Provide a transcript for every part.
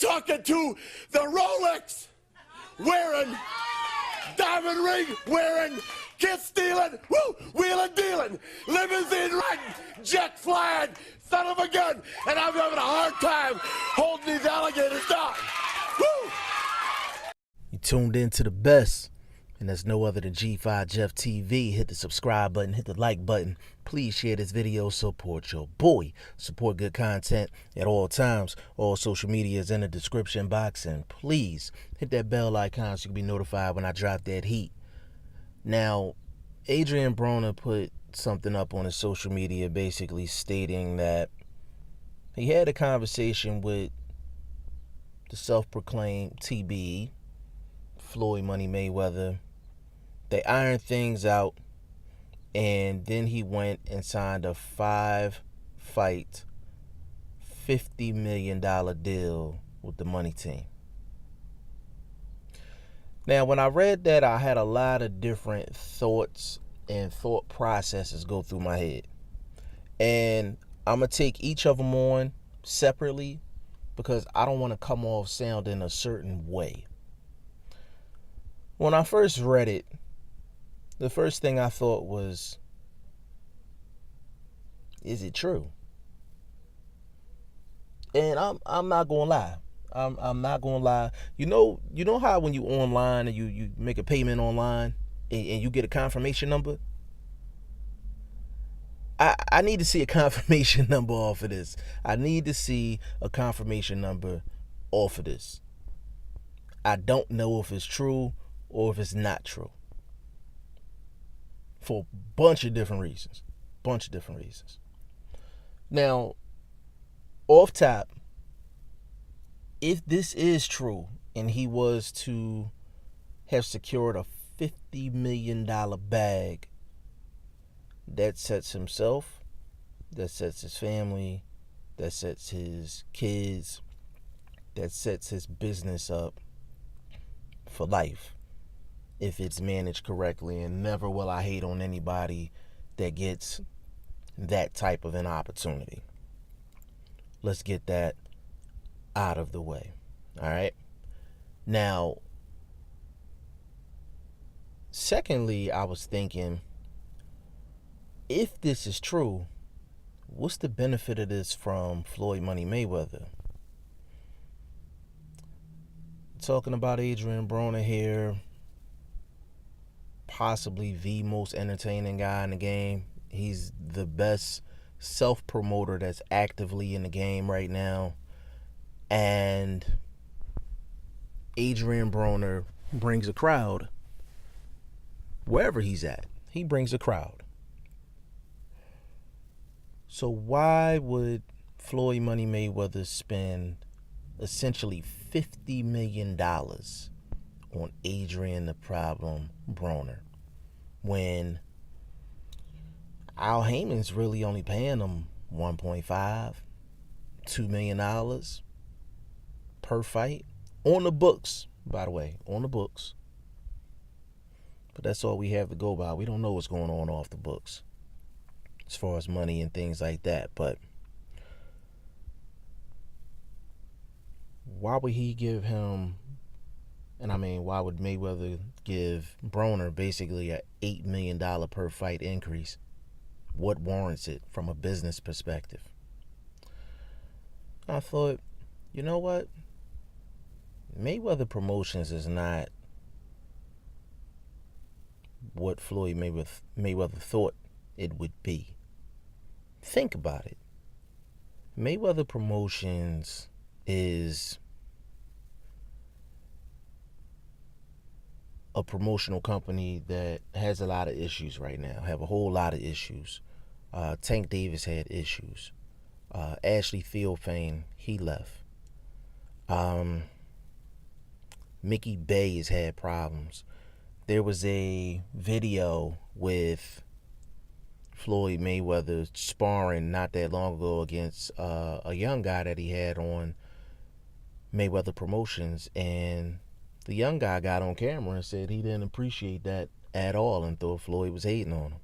You're talking to the Rolex wearing, diamond ring wearing, kiss stealing, wheeling dealing, limousine riding, jet flying, son of a gun, and I'm having a hard time holding these alligators down. Woo! You tuned in to the best, and that's no other than G5 Jeff TV. Hit the subscribe button, hit the like button. Please share this video, support your boy. Support good content at all times. All social media is in the description box, and please hit that bell icon so you can be notified when I drop that heat. Now, Adrien Broner put something up on his social media basically stating that he had a conversation with the self-proclaimed TBE, Floyd Money Mayweather. They ironed things out, and then he went and signed a 5-fight, $50 million deal with the Money Team. Now, when I read that, I had a lot of different thoughts and thought processes go through my head. And I'm going to take each of them on separately because I don't want to come off sounding a certain way. When I first read it, the first thing I thought was, is it true? And I'm not gonna lie. I'm not gonna lie. You know how when you online and you make a payment online and you get a confirmation number? I need to see a confirmation number off of this. I need to see a confirmation number off of this. I don't know if it's true or if it's not true. For a bunch of different reasons. Now, off top, if this is true and he was to have secured a $50 million bag, that sets himself, that sets his family, that sets his kids, that sets his business up for life if it's managed correctly. And never will I hate on anybody that gets that type of an opportunity. Let's get that out of the way. All right. Now, secondly, I was thinking, if this is true, what's the benefit of this from Floyd Money Mayweather? Talking about Adrien Broner here, possibly the most entertaining guy in the game. He's the best self-promoter that's actively in the game right now. And Adrien Broner brings a crowd wherever he's at. He brings a crowd. So why would Floyd Money Mayweather spend essentially $50 million on Adrien the Problem Broner when Al Heyman's really only paying him $1.5, $2 million per fight? On the books, by the way, on the books. But that's all we have to go by. We don't know what's going on off the books as far as money and things like that. But why would he give him, and I mean, why would Mayweather give Broner basically a $8 million per fight increase? What warrants it from a business perspective? I thought, you know what? Mayweather Promotions is not what Floyd Mayweather thought it would be. Think about it. Mayweather Promotions is a promotional company that has a lot of issues right now, have a whole lot of issues. Tank Davis had issues. Ashley Theophane, he left. Mickey Bay has had problems. There was a video with Floyd Mayweather sparring not that long ago against a young guy that he had on Mayweather Promotions, and the young guy got on camera and said he didn't appreciate that at all and thought Floyd was hating on him.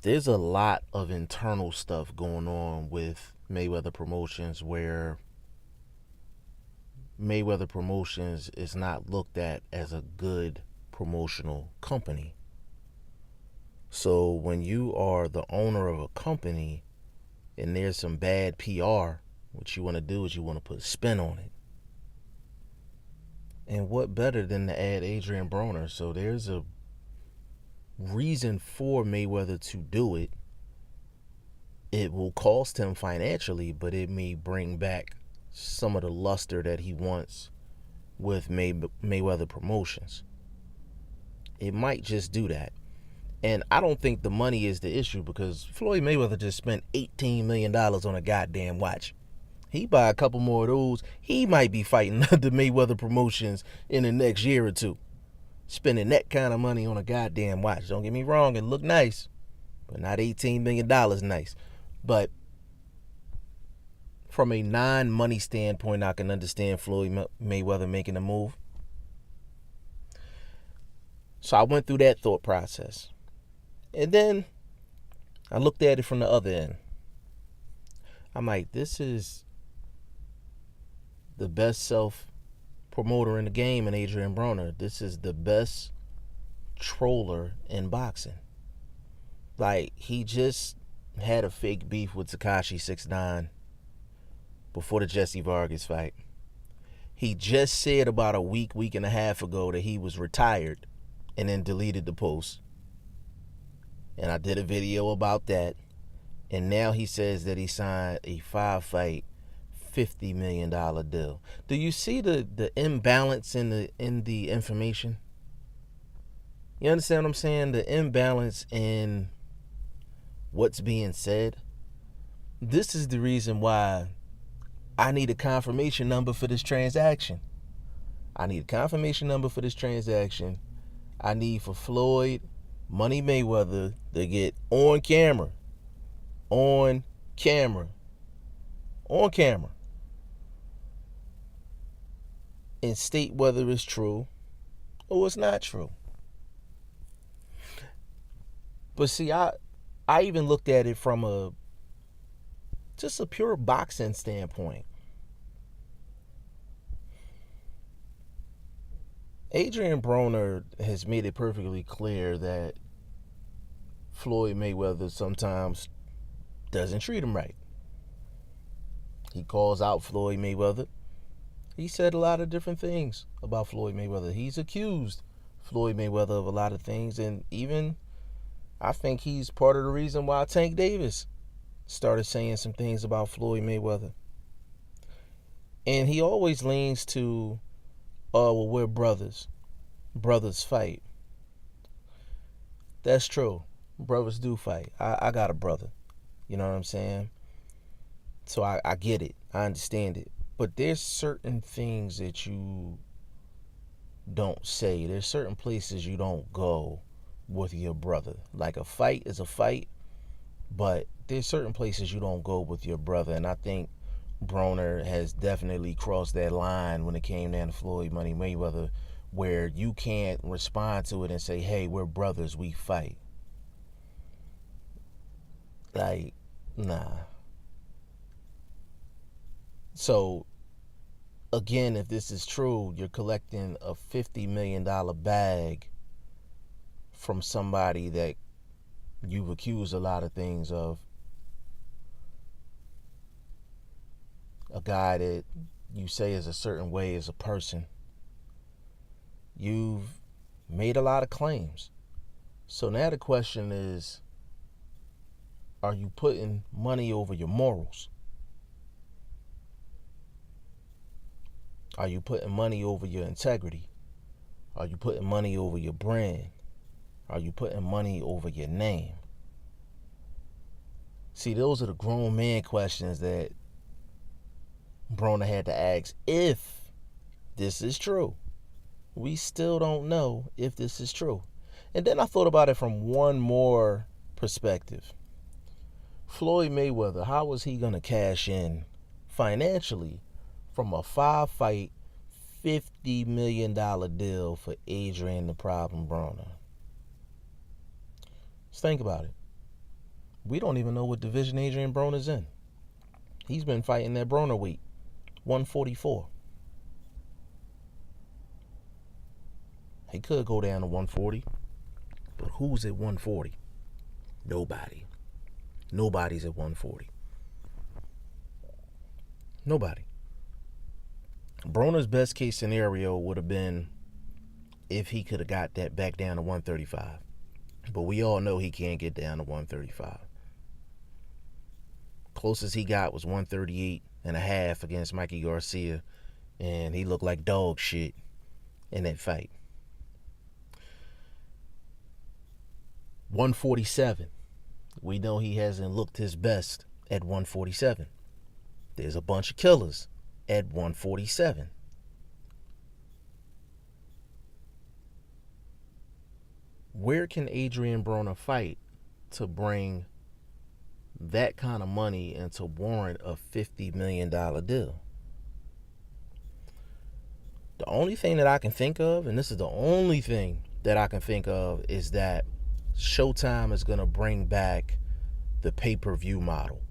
There's a lot of internal stuff going on with Mayweather Promotions, where Mayweather Promotions is not looked at as a good promotional company. So when you are the owner of a company and there's some bad PR, what you want to do is you want to put a spin on it. And what better than to add Adrien Broner? So there's a reason for Mayweather to do it. It will cost him financially, but it may bring back some of the luster that he wants with Mayweather Promotions. It might just do that. And I don't think the money is the issue, because Floyd Mayweather just spent $18 million on a goddamn watch. He buy a couple more of those, he might be fighting the Mayweather Promotions in the next year or two. Spending that kind of money on a goddamn watch. Don't get me wrong, it look nice, but not $18 million nice. But from a non-money standpoint, I can understand Floyd Mayweather making a move. So I went through that thought process. And then I looked at it from the other end. I'm like, this is the best self-promoter in the game in Adrien Broner. This is the best troller in boxing. Like, he just had a fake beef with Tekashi 6ix9ine before the Jesse Vargas fight. He just said about a week and a half ago that he was retired and then deleted the post. And I did a video about that. And now he says that he signed a 5-fight, $50 million deal. Do you see the imbalance in the information? You understand what I'm saying? The imbalance in what's being said. This is the reason why I need a confirmation number for this transaction. I need a confirmation number for this transaction. I need for Floyd Money Mayweather to get on camera, and state whether it's true or it's not true. But see, I even looked at it from just a pure boxing standpoint. Adrien Broner has made it perfectly clear that Floyd Mayweather sometimes doesn't treat him right. He calls out Floyd Mayweather. He said a lot of different things about Floyd Mayweather. He's accused Floyd Mayweather of a lot of things, and even I think he's part of the reason why Tank Davis started saying some things about Floyd Mayweather. And he always leans to, oh, well, we're brothers. Brothers fight. That's true. Brothers do fight. I got a brother. You know what I'm saying? So I get it. I understand it. But there's certain things that you don't say. There's certain places you don't go with your brother. Like, a fight is a fight, but there's certain places you don't go with your brother. And I think Broner has definitely crossed that line when it came down to Floyd Money Mayweather, where you can't respond to it and say, hey, we're brothers, we fight. Like, nah. So, again, if this is true, you're collecting a $50 million bag from somebody that you've accused a lot of things of. A guy that you say is a certain way as a person. You've made a lot of claims. So now the question is, are you putting money over your morals? Are you putting money over your integrity? Are you putting money over your brand? Are you putting money over your name? See, those are the grown man questions that Broner had to ask if this is true. We still don't know if this is true. And then I thought about it from one more perspective. Floyd Mayweather, how was he going to cash in financially from a 5-fight, $50 million deal for Adrien the Problem Broner? Let's think about it. We don't even know what division Adrien Broner's in. He's been fighting that Broner weight, 144. He could go down to 140, but who's at 140? Nobody. Nobody's at 140. Nobody. Broner's best case scenario would have been if he could have got that back down to 135. But we all know he can't get down to 135. Closest he got was 138 and a half against Mikey Garcia, and he looked like dog shit in that fight. 147. We know he hasn't looked his best at 147. There's a bunch of killers at 147. Where can Adrien Broner fight to bring that kind of money and to warrant a $50 million deal? The only thing that I can think of, and this is the only thing that I can think of, is that Showtime is going to bring back the pay-per-view model.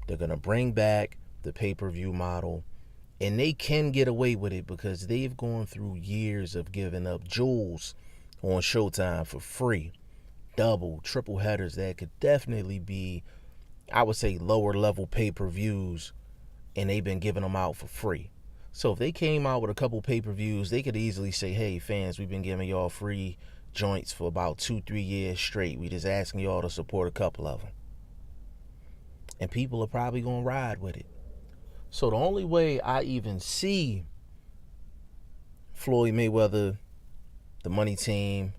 They're going to bring back the pay-per-view model, and they can get away with it because they've gone through years of giving up jewels on Showtime for free. Double, triple headers that could definitely be, I would say, lower level pay-per-views, and they've been giving them out for free. So if they came out with a couple pay-per-views, they could easily say, hey, fans, we've been giving y'all free joints for about 2-3 years straight. We just asking y'all to support a couple of them. And people are probably going to ride with it. So the only way I even see Floyd Mayweather, the money team,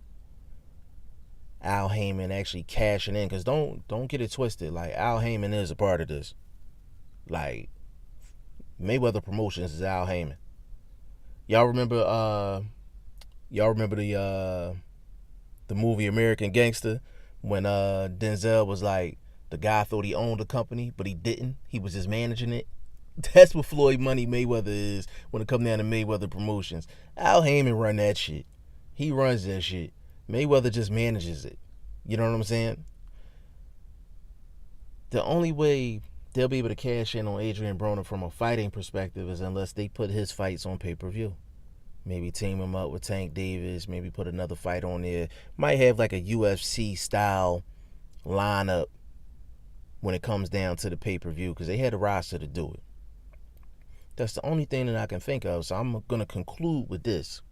Al Heyman actually cashing in, because don't get it twisted. Like, Al Heyman is a part of this. Like, Mayweather Promotions is Al Heyman. Y'all remember the movie American Gangster, when Denzel was like, the guy thought he owned the company, but he didn't. He was just managing it. That's what Floyd Money Mayweather is when it comes down to Mayweather Promotions. Al Heyman run that shit. He runs that shit. Mayweather just manages it. You know what I'm saying? The only way they'll be able to cash in on Adrien Broner from a fighting perspective is unless they put his fights on pay-per-view. Maybe team him up with Tank Davis. Maybe put another fight on there. Might have like a UFC style lineup when it comes down to the pay-per-view, because they had a roster to do it. That's the only thing that I can think of. So I'm going to conclude with this.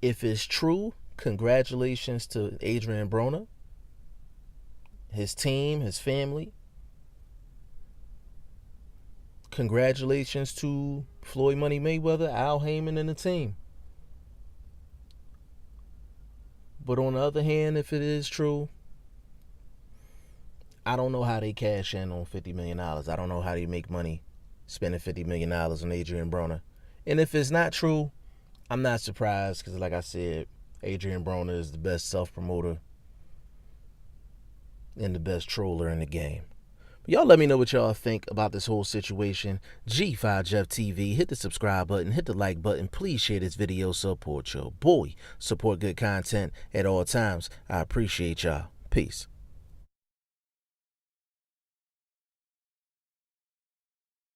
If it's true, congratulations to Adrien Broner, his team, his family. Congratulations to Floyd Money Mayweather, Al Heyman, and the team. But on the other hand, if it is true, I don't know how they cash in on $50 million. I don't know how they make money spending $50 million on Adrien Broner. And if it's not true, I'm not surprised, because like I said, Adrien Broner is the best self-promoter and the best troller in the game. But y'all let me know what y'all think about this whole situation. G5 Jeff TV, hit the subscribe button, hit the like button. Please share this video, support your boy. Support good content at all times. I appreciate y'all. Peace.